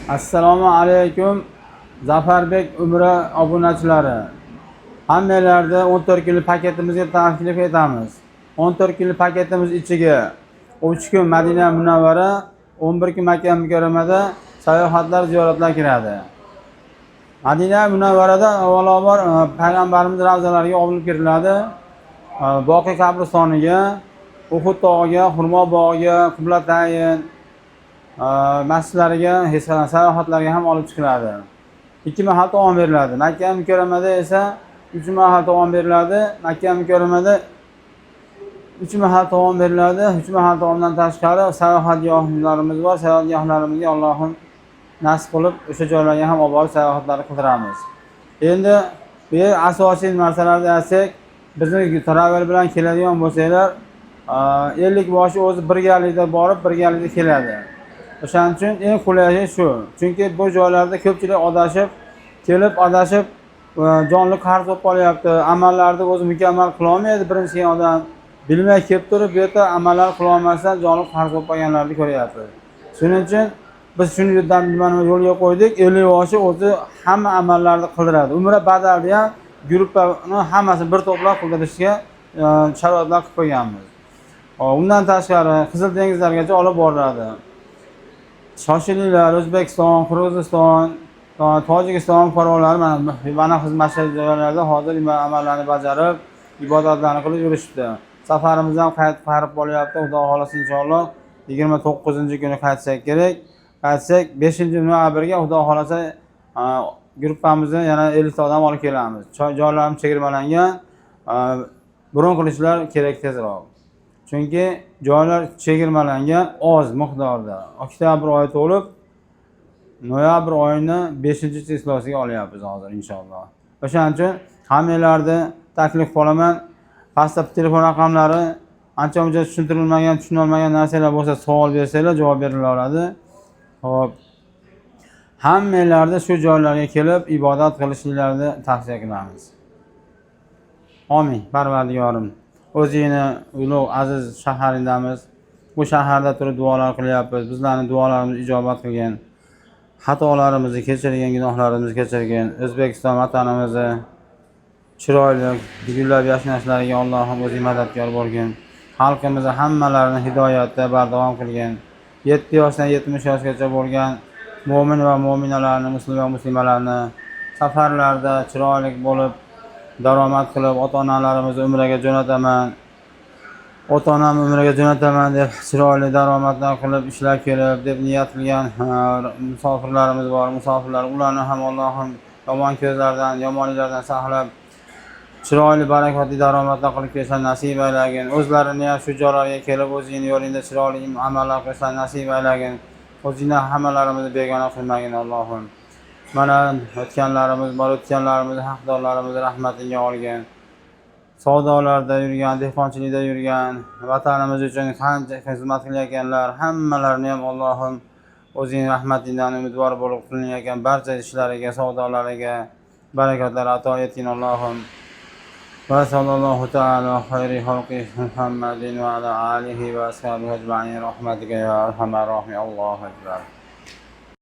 Assalomu alaykum Zafarbek Umra obunachilari. Hammalarni 14 kunlik paketimizga taklif etamiz. 14 kunlik paketimiz ichiga 3 kun Madina Munavvara, 11 kun Makka Mukarramada sayohatlar, ziyoratlar kiradi. Madina Munavvarada avvalambor payg'ambarimiz ravzalariga olib kiriladi. Boqiy qabristoniga, Uhud tog'iga, Xurmo bog'iga, Qiblatayn masjidlariga, sayohatlarga ham olib chiqiladi. 2 mahal taom beriladi. Makka Mukarramada esa 3 mahal taom beriladi. Makka Mukarramada 3 mahal taom beriladi. 3 mahal taomdan tashqari sayohatgohlarimiz bor. Sayohatgohlarimizga Allohim nasib qilib o'sha joylarga ham olib borib sayohatlar qildiramiz. Endi bu asosiy narsalarni aytsak, bizni travel bilan keladigan bo'lsanglar, 50 boshi o'zi birgalikda borib, birgalikda keladi. O'shaning uchun eng qulayi shu. Chunki bu joylarda ko'pchilik adashib, kelib adashib jonli qarz bo'lib qolyapti. Amallarni o'zi mukammal qila olmaydi birinchi odam. Bilmay kelib turib, bu yerda amallar qila olmasdan jonli qarz bo'lib qolganlarni ko'ryapmiz. Shuning uchun biz shuni yo'lga qo'ydik. 50 boshi o'zi hamma amallarni qildiradi. Umra badalni ham guruhni hammasini bir to'plab qildirishga sharoitlar qilib qo'yganmiz. Undan tashqari Qizil dengizlargacha olib boriladi. Shoshilinglar, O'zbekiston, Qirg'iziston, Tojikiston fuqarolari mana xizmatchi joylarda hozir amallarni bajarib, ibodatlarni qilib yurishdi. Safarimiz ham qarib qolyapti. Xudo xolasa inshaalloh 29-kuni qaytsak kerak. Qaytsak 5-noyabrga Xudo xolasa guruhimizni yana 50 odam olib kelamiz. Joylarimiz chegirmalangan. Bron qilishlar kerak tezroq. Chunki joylar chegirmalangan oz miqdorda. Oktyabr oyi to'lib, noyabr oyining 5-chislosiga olyapmiz hozir inshaalloh. O'shaning uchun hammalarni taklif qilaman. Pastda telefon raqamlari, ancha-muncha tushuntirilmagan, tushunolmagan narsalar bo'lsa, savol bersanglar, javob beriladi. Xo'p. Hammalarni shu joylarga kelib ibodat qilishlarini tavsiya qilamiz. Amin. Parvardigorim, o'zingni ulug' aziz shaharingdamiz. Bu shaharda turib duolar qilyapmiz. Bizlarning duolarimizni ijobat qilgan. Xatolarimizni kechirgan, gunohlarimizni kechirgan. O'zbekiston vatanimizni chiroyli gullab yashnashlariga Allohim o'zi madadkor bo'lgan. Xalqimizni hammalarini hidoyatda bardavom qilgan. 7 yoshdan 70 yoshgacha bo'lgan mu'min va mu'minalarni, musulmon va muslimalarni safarlarda chiroyli bo'lib daromad qilib, ota-onalarimizni umraga jo'nataman. Ota-onam umraga jo'nataman deb chiroyli daromadlar qilib ishlab kelib deb niyat qilgan musofirlarimiz bor. Musofirlar ularni ham Allohim yomon ko'zlardan, yomonliklardan saqlab, chiroyli barakatli daromadlar qilib kelsa nasib aylagin. O'zlarini ham shu joylarga kelib o'zingizning yo'lingda chiroyli amallar qilsa nasib aylagin. O'zingizning hammalarimizni begona qilmagin Allohim. Mana o'tganlarimiz bor, o'tganlarimizni haqdorlarimizni rahmatingga olgin. Savdolarda yurgan, dehqonchilikda yurgan, vatanimiz uchun qancha xizmat qilayotganlar, hammalarini ham Allohim o'zing rahmatingdan umidvor bo'lib qilinayotgan barcha ishlariga, savdolariga barakatlar ato eting Allohim. Va sallallohu ta'ala xayri xalqi Muhammadin va ala alihi va ashabihi ajma'in rahmatika ya arhamar rohim. Allohu akbar.